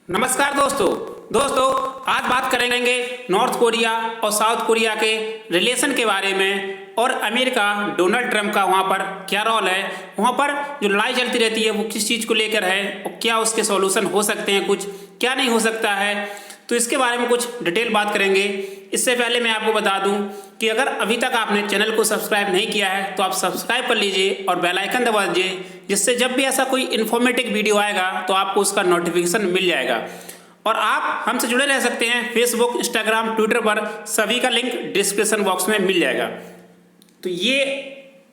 नमस्कार दोस्तों आज बात करेंगे नॉर्थ कोरिया और साउथ कोरिया के रिलेशन के बारे में और अमेरिका डोनाल्ड ट्रंप का वहाँ पर क्या रोल है, वहाँ पर जो लड़ाई चलती रहती है वो किस चीज़ को लेकर है और क्या उसके सॉल्यूशन हो सकते हैं, कुछ क्या नहीं हो सकता है। तो इसके बारे में कुछ डिटेल बात करेंगे। इससे पहले मैं आपको बता दूं कि अगर अभी तक आपने चैनल को सब्सक्राइब नहीं किया है तो आप सब्सक्राइब कर लीजिए और बेल आइकन दबा दीजिए, जिससे जब भी ऐसा कोई इन्फॉर्मेटिव वीडियो आएगा तो आपको उसका नोटिफिकेशन मिल जाएगा। और आप हमसे जुड़े रह सकते हैं फेसबुक, इंस्टाग्राम, ट्विटर पर, सभी का लिंक डिस्क्रिप्शन बॉक्स में मिल जाएगा। तो ये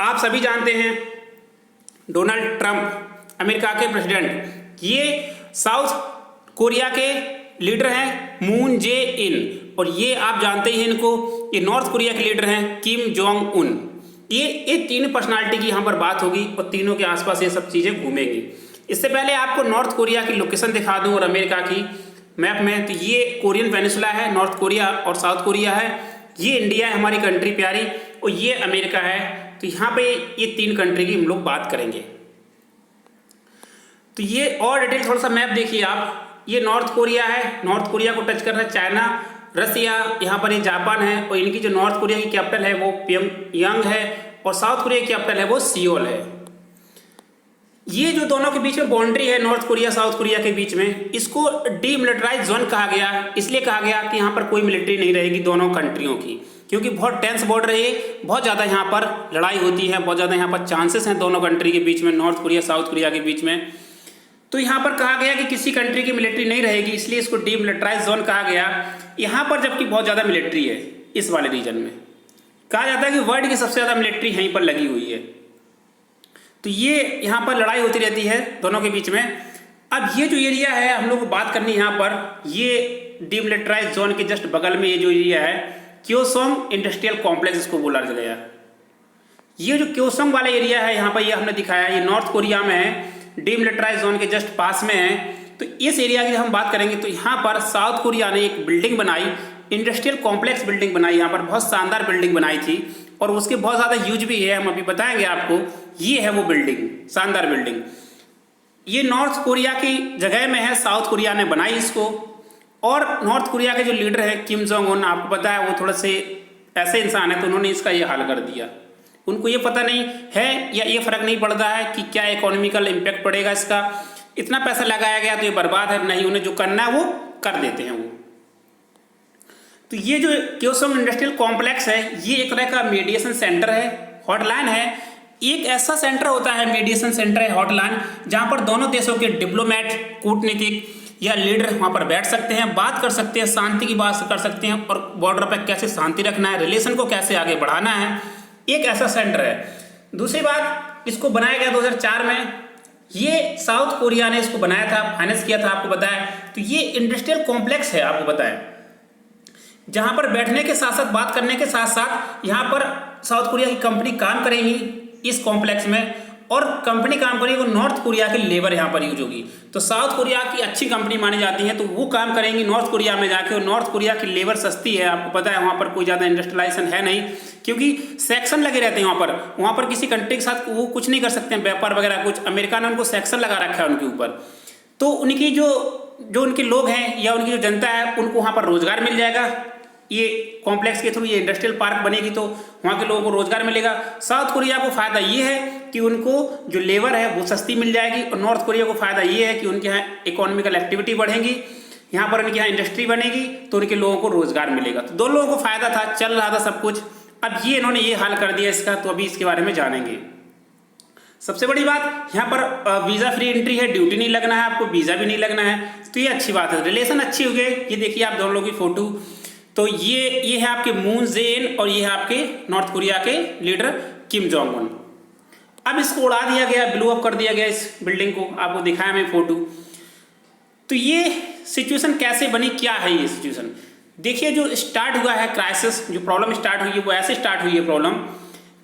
आप सभी जानते हैं डोनाल्ड ट्रंप अमेरिका के प्रेसिडेंट, ये साउथ कोरिया के लीडर हैं मून जे इन, और ये आप जानते ही इनको, ये नॉर्थ कोरिया के लीडर हैं किम जोंग उन। ये तीन पर्सनालिटी की यहाँ पर बात होगी और तीनों के आसपास ये सब चीज़ें घूमेंगी। इससे पहले आपको नॉर्थ कोरिया की लोकेशन दिखा दूँ और अमेरिका की मैप में, तो ये कोरियन पेनिसुला है, नॉर्थ कोरिया और साउथ कोरिया है, ये इंडिया है हमारी कंट्री प्यारी, और ये अमेरिका है। तो यहाँ पे ये तीन कंट्री की हम लोग बात करेंगे। तो ये और डिटेल थोड़ा सा मैप देखिए आप, ये नॉर्थ कोरिया है, नॉर्थ कोरिया को टच कर रहा है चाइना, रसिया, यहाँ पर ये जापान है, और इनकी जो नॉर्थ कोरिया की कैपिटल है वो प्योंगयांग है, और साउथ कोरिया की कैपिटल है वो सियोल है। ये जो दोनों के बीच में बाउंड्री है नॉर्थ कोरिया साउथ कोरिया के बीच में, इसको डीमिलिटराइज जोन कहा गया। इसलिए कहा गया कि यहाँ पर कोई मिलिट्री नहीं रहेगी दोनों कंट्रियों की, क्योंकि बहुत टेंस बॉर्डर है, बहुत ज़्यादा यहाँ पर लड़ाई होती है, बहुत ज़्यादा यहाँ पर चांसेस हैं दोनों कंट्री के बीच में, नॉर्थ कोरिया साउथ कोरिया के बीच में। तो यहाँ पर कहा गया कि किसी कंट्री की मिलिट्री नहीं रहेगी, इसलिए इसको डीमिलिटराइज जोन कहा गया। यहाँ पर जबकि बहुत ज़्यादा मिलिट्री है इस वाले रीजन में, कहा जाता है कि वर्ल्ड की सबसे ज़्यादा मिलिट्री यहीं पर लगी हुई है। तो ये यहाँ पर लड़ाई होती रहती है दोनों के बीच में। अब ये जो एरिया है हम लोग को बात करनी है यहाँ पर, ये डीमिलिटराइज जोन के जस्ट बगल में ये जो एरिया है क्योसोंग इंडस्ट्रियल कॉम्प्लेक्स इसको बोला गया। ये जो क्योसोंग वाला एरिया है यहाँ पर, ये हमने दिखाया, ये नॉर्थ कोरिया में है, डीमिलिटराइज जोन के जस्ट पास में है। तो इस एरिया की हम बात करेंगे तो यहाँ पर साउथ कोरिया ने एक बिल्डिंग बनाई, इंडस्ट्रियल कॉम्प्लेक्स बिल्डिंग बनाई, यहाँ पर बहुत शानदार बिल्डिंग बनाई थी और उसके बहुत ज़्यादा यूज भी है, हम अभी बताएंगे आपको। ये है वो बिल्डिंग, शानदार बिल्डिंग, ये नॉर्थ कोरिया की जगह में है, साउथ कोरिया ने बनाई इसको। और नॉर्थ कोरिया के जो लीडर है किम जोंग उन, आपको पता है वो थोड़े से ऐसे इंसान है, तो उन्होंने इसका ये हाल कर दिया। उनको ये पता नहीं है या ये फर्क नहीं पड़ता है कि क्या इकोनॉमिकल इम्पैक्ट पड़ेगा इसका, इतना पैसा लगाया गया तो ये बर्बाद है, नहीं, उन्हें जो करना है वो कर देते हैं वो। तो ये जो क्योसोंग इंडस्ट्रियल कॉम्प्लेक्स है, ये एक तरह का मीडिएशन सेंटर है, हॉटलाइन है। एक ऐसा सेंटर होता है, मीडिएशन सेंटर है, हॉटलाइन, जहाँ पर दोनों देशों के डिप्लोमेट, कूटनीतिक या लीडर वहाँ पर बैठ सकते हैं, बात कर सकते हैं, शांति की बात कर सकते हैं और बॉर्डर पर कैसे शांति रखना है, रिलेशन को कैसे आगे बढ़ाना है, एक ऐसा सेंटर है। दूसरी बात, इसको बनाया गया 2004 में, ये साउथ कोरिया ने इसको बनाया था, फाइनेंस किया था, आपको बताया। तो ये इंडस्ट्रियल कॉम्प्लेक्स है, आपको बताया, जहां पर बैठने के साथ साथ, बात करने के साथ साथ यहाँ पर साउथ कोरिया की कंपनी काम करेंगी इस कॉम्प्लेक्स में, और कंपनी काम करेगी वो नॉर्थ कोरिया की लेबर यहाँ पर यूज होगी। तो साउथ कोरिया की अच्छी कंपनी मानी जाती है, तो वो काम करेंगी नॉर्थ कोरिया में जाके, और नॉर्थ कोरिया की लेबर सस्ती है, आपको पता है, वहाँ पर कोई ज़्यादा इंडस्ट्रियलाइजेशन है नहीं, क्योंकि सेक्शन लगे रहते हैं वहाँ पर किसी कंट्री के साथ वो कुछ नहीं कर सकते हैं, व्यापार वगैरह कुछ, अमेरिका ने उनको सेक्शन लगा रखा है उनके ऊपर। तो उनकी जो उनके लोग हैं या उनकी जो जनता है, उनको वहाँ पर रोजगार मिल जाएगा। ये कॉम्प्लेक्स के थ्रू ये इंडस्ट्रियल पार्क बनेगी तो वहाँ के लोगों को रोजगार मिलेगा। साउथ कोरिया को फायदा ये है कि उनको जो लेबर है वो सस्ती मिल जाएगी, और नॉर्थ कोरिया को फायदा ये है कि उनके यहाँ इकोनॉमिकल एक्टिविटी बढ़ेगी, यहाँ पर उनके यहाँ इंडस्ट्री बनेगी तो उनके लोगों को रोजगार मिलेगा। तो दोनों लोगों को फायदा था, चल रहा था सब कुछ। अब ये इन्होंने ये हाल कर दिया इसका, तो अभी इसके बारे में जानेंगे। सबसे बड़ी बात, यहाँ पर वीज़ा फ्री एंट्री है, ड्यूटी नहीं लगना है आपको, वीज़ा भी नहीं लगना है, तो ये अच्छी बात है। रिलेशन अच्छी हो गए। ये देखिए आप दोनों लोगों की फोटो, तो ये है आपके मून जे इन और ये है आपके नॉर्थ कोरिया के लीडर किम जोंग उन। अब इसको उड़ा दिया गया, ब्लो अप कर दिया गया इस बिल्डिंग को, आपको दिखाया मैं फोटो। तो ये सिचुएशन कैसे बनी, क्या है ये सिचुएशन, देखिए। जो स्टार्ट हुआ है क्राइसिस, जो प्रॉब्लम स्टार्ट हुई है वो ऐसे स्टार्ट हुई है प्रॉब्लम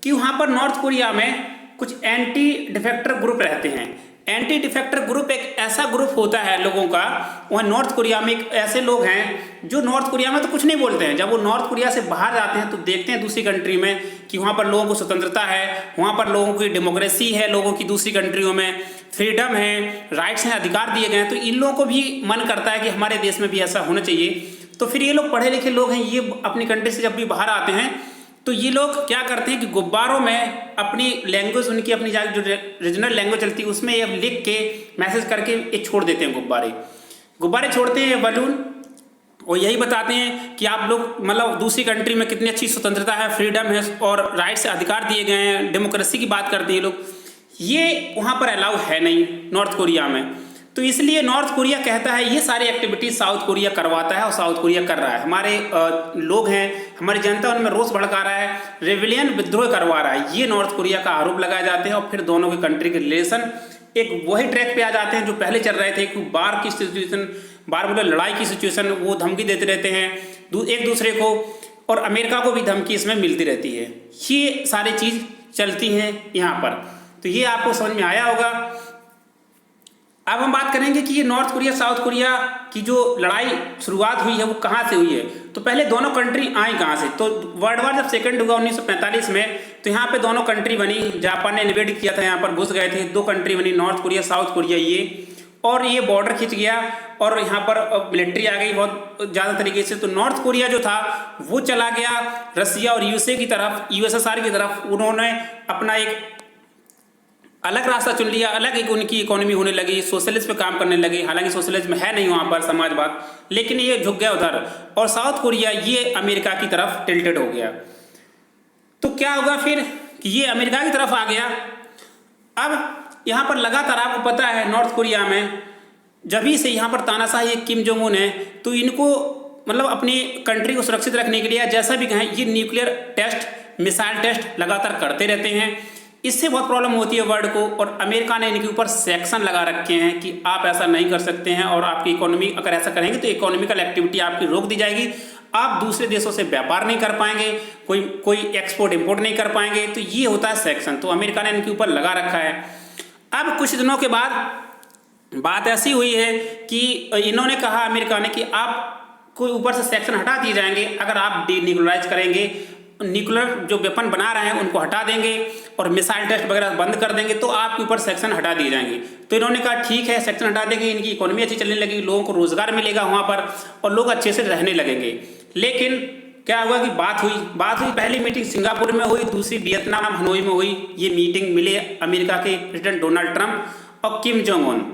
कि वहाँ पर नॉर्थ कोरिया में कुछ एंटी डिफेक्टर ग्रुप रहते हैं। एंटी डिफेक्टर ग्रुप एक ऐसा ग्रुप होता है लोगों का, वह नॉर्थ कोरिया में एक ऐसे लोग हैं जो नॉर्थ कोरिया में तो कुछ नहीं बोलते हैं, जब वो नॉर्थ कोरिया से बाहर जाते हैं तो देखते हैं दूसरी कंट्री में कि वहाँ पर लोगों को स्वतंत्रता है, वहाँ पर लोगों की डेमोक्रेसी है, लोगों की दूसरी कंट्रियों में फ्रीडम है, राइट्स हैं, अधिकार दिए गए हैं, तो इन लोगों को भी मन करता है कि हमारे देश में भी ऐसा होना चाहिए। तो फिर ये लोग पढ़े लिखे लोग हैं, ये अपनी कंट्री से जब भी बाहर आते हैं तो ये लोग क्या करते हैं कि गुब्बारों में अपनी लैंग्वेज, उनकी अपनी जो रीजनल लैंग्वेज चलती है उसमें ये लिख के मैसेज करके ये छोड़ देते हैं, गुब्बारे छोड़ते हैं, बलून, और यही बताते हैं कि आप लोग मतलब दूसरी कंट्री में कितनी अच्छी स्वतंत्रता है, फ्रीडम है और राइट से अधिकार दिए गए हैं, डेमोक्रेसी की बात करते हैं लोग। ये वहाँ पर अलाउ है नहीं नॉर्थ कोरिया में, तो इसलिए नॉर्थ कोरिया कहता है ये सारी एक्टिविटीज साउथ कोरिया करवाता है और साउथ कोरिया कर रहा है। हमारे लोग हैं, हमारी जनता उनमें रोष भड़का रहा है, रेविलियन विद्रोह करवा रहा है, ये नॉर्थ कोरिया का आरोप लगाए जाते हैं। और फिर दोनों के कंट्री के रिलेशन एक वही ट्रैक पे आ जाते हैं जो पहले चल रहे थे कि बार की सिचुएशन, बार बोले लड़ाई की सिचुएशन, वो धमकी देते रहते हैं एक दूसरे को, और अमेरिका को भी धमकी इसमें मिलती रहती है। ये सारी चीज़ चलती हैं यहाँ पर, तो ये आपको समझ में आया होगा। अब हम बात करेंगे कि ये नॉर्थ कोरिया साउथ कोरिया की जो लड़ाई शुरुआत हुई है वो कहाँ से हुई है। तो पहले दोनों कंट्री आई कहाँ से, तो वर्ल्ड वार जब सेकंड हुआ 1945 में, तो यहाँ पे दोनों कंट्री बनी, जापान ने इन्वेड किया था, यहाँ पर घुस गए थे, दो कंट्री बनी नॉर्थ कोरिया साउथ कोरिया ये, और ये बॉर्डर खिंच गया और यहाँ पर मिलिट्री आ गई बहुत ज़्यादा तरीके से। तो नॉर्थ कोरिया जो था वो चला गया रसिया और यूएसए की तरफ, यूएसएसआर की तरफ, उन्होंने अपना एक अलग रास्ता चुन लिया, अलग एक उनकी इकोनॉमी होने लगी, सोशलिज्म पे काम करने लगी। हालांकि सोशलिज्म है नहीं वहाँ पर, समाजवाद, लेकिन ये झुक गया उधर। और साउथ कोरिया ये अमेरिका की तरफ टिल्टेड हो गया। तो क्या होगा फिर कि ये अमेरिका की तरफ आ गया। अब यहाँ पर लगातार आपको पता है नॉर्थ कोरिया में जब ही से यहाँ पर तानाशाही किम जोंग उन है, तो इनको मतलब अपनी कंट्री को सुरक्षित रखने के लिए जैसा भी कहें ये न्यूक्लियर टेस्ट, मिसाइल टेस्ट लगातार करते रहते हैं। इससे बहुत प्रॉब्लम होती है वर्ल्ड को, और अमेरिका ने इनके ऊपर सैंक्शन लगा रखे हैं कि आप ऐसा नहीं कर सकते हैं, और आपकी इकोनॉमी अगर ऐसा करेंगे तो इकोनॉमिकल एक्टिविटी आपकी रोक दी जाएगी, आप दूसरे देशों से व्यापार नहीं कर पाएंगे, कोई एक्सपोर्ट इंपोर्ट नहीं कर पाएंगे। तो ये होता है सैंक्शन, तो अमेरिका ने इनके ऊपर लगा रखा है। अब कुछ दिनों के बाद बात ऐसी हुई है कि इन्होंने कहा, अमेरिका ने, कि आप कोई ऊपर से सैंक्शन हटा दिए जाएंगे अगर आप डीन्यूक्लियराइज करेंगे, न्यूक्लियर जो वेपन बना रहे हैं उनको हटा देंगे और मिसाइल टेस्ट वगैरह बंद कर देंगे, तो आपके ऊपर सेक्शन हटा दिए जाएंगे। तो इन्होंने कहा ठीक है, सेक्शन हटा देंगे, इनकी इकोनॉमी अच्छी चलने लगेगी, लोगों को रोजगार मिलेगा वहाँ पर और लोग अच्छे से रहने लगेंगे। लेकिन क्या हुआ कि बात हुई पहली मीटिंग सिंगापुर में हुई, दूसरी वियतनाम हनोई में हुई। ये मीटिंग मिले अमेरिका के प्रेसिडेंट डोनाल्ड ट्रंप और किम जोंग उन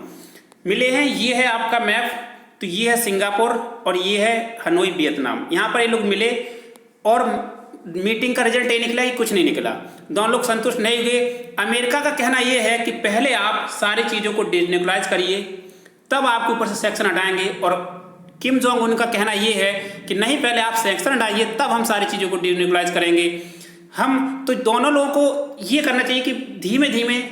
मिले हैं। ये है आपका मैप, तो ये है सिंगापुर और ये है हनोई वियतनाम। यहाँ पर ये लोग मिले और मीटिंग का रिजल्ट ये निकला कि कुछ नहीं निकला, दोनों लोग संतुष्ट नहीं हुए। अमेरिका का कहना यह है कि पहले आप सारी चीज़ों को डिन्यूक्लियराइज करिए, तब आपके ऊपर से सैंक्शन हटाएंगे। और किम जोंग उन का कहना यह है कि नहीं, पहले आप सैंक्शन हटाइए तब हम सारी चीज़ों को डिन्यूक्लियराइज करेंगे। हम तो दोनों लोगों को ये करना चाहिए कि धीमे धीमे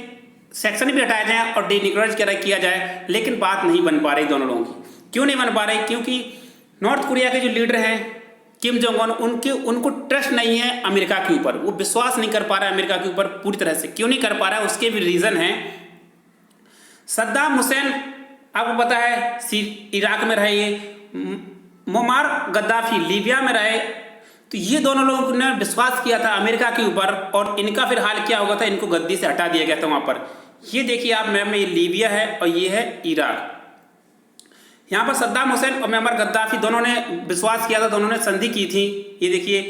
सैंक्शन भी हटाया जाए और डिन्यूक्लियराइज किया जाए, लेकिन बात नहीं बन पा रही दोनों लोगों की। क्यों नहीं बन पा रही? क्योंकि नॉर्थ कोरिया के जो लीडर हैं किम जोंग उन, उनको ट्रस्ट नहीं है अमेरिका के ऊपर, वो विश्वास नहीं कर पा रहा है अमेरिका के ऊपर पूरी तरह से। क्यों नहीं कर पा रहा है? उसके भी रीजन है। सद्दाम हुसैन आपको पता है इराक में रहे, ये मुअम्मर गद्दाफी लीबिया में रहे, तो ये दोनों लोगों ने विश्वास किया था अमेरिका के ऊपर, और इनका फिर हाल क्या होगा था, इनको गद्दी से हटा दिया गया था वहाँ पर। ये देखिए आप मैप में, ये लीबिया है और ये है इराक। यहाँ पर सद्दाम हुसैन और मुअम्मर गद्दाफी दोनों ने विश्वास किया था, दोनों ने संधि की थी। ये देखिए,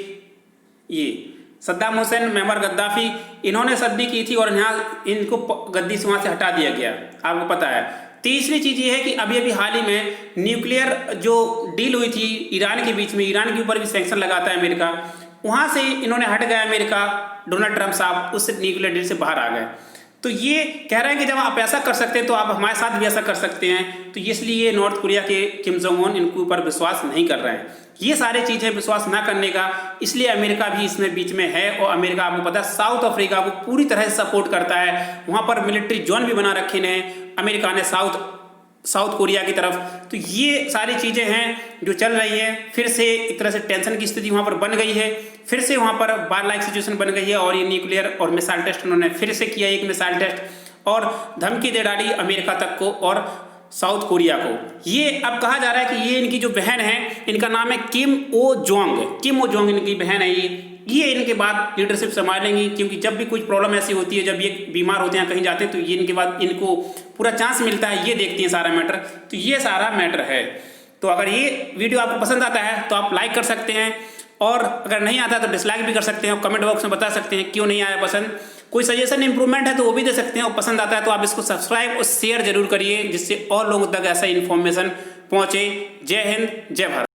ये सद्दाम हुसैन, मुअम्मर गद्दाफी, इन्होंने संधि की थी और यहाँ इनको गद्दी से वहाँ से हटा दिया गया, आपको पता है। तीसरी चीज़ ये है कि अभी हाल ही में न्यूक्लियर जो डील हुई थी ईरान के बीच में, ईरान के ऊपर भी सैंक्शन लगाता है अमेरिका, वहाँ से इन्होंने हट गया अमेरिका, डोनाल्ड ट्रंप साहब उस न्यूक्लियर डील से बाहर आ गए। तो ये कह रहे हैं कि जब आप ऐसा कर सकते हैं तो आप हमारे साथ भी ऐसा कर सकते हैं। तो इसलिए नॉर्थ कोरिया के किम जोंग उन इनके ऊपर विश्वास नहीं कर रहे हैं। ये सारी चीज़ें विश्वास ना करने का, इसलिए अमेरिका भी इसमें बीच में है। और अमेरिका आपको पता है साउथ अफ्रीका को पूरी तरह से सपोर्ट करता है, वहाँ पर मिलिट्री जोन भी बना रखे हैं अमेरिका ने साउथ कोरिया की तरफ। तो ये सारी चीज़ें हैं जो चल रही है। फिर से एक तरह से टेंशन की स्थिति वहाँ पर बन गई है, फिर से वहाँ पर बार लाइक सिचुएशन बन गई है। और ये न्यूक्लियर और मिसाइल टेस्ट उन्होंने फिर से किया, एक मिसाइल टेस्ट, और धमकी दे डाली अमेरिका तक को और साउथ कोरिया को। ये अब कहा जा रहा है कि ये इनकी जो बहन है, इनका नाम है किम ओ जोंग। किम ओ जोंग इनकी बहन है ये इनके बाद लीडरशिप संभालेंगी, क्योंकि जब भी कुछ प्रॉब्लम ऐसी होती है, जब ये बीमार होते हैं कहीं जाते हैं, तो ये इनके बाद इनको पूरा चांस मिलता है, ये देखती हैं सारा मैटर। तो ये सारा मैटर है। तो अगर ये वीडियो आपको पसंद आता है तो आप लाइक कर सकते हैं, और अगर नहीं आता तो डिसलाइक भी कर सकते हैं, और कमेंट बॉक्स में बता सकते हैं क्यों नहीं आया पसंद। कोई सजेशन इंप्रूवमेंट है तो वो भी दे सकते हैं, और पसंद आता है तो आप इसको सब्सक्राइब और शेयर जरूर करिए, जिससे और लोगों तक ऐसा इन्फॉर्मेशन पहुंचे। जय हिंद, जय भारत।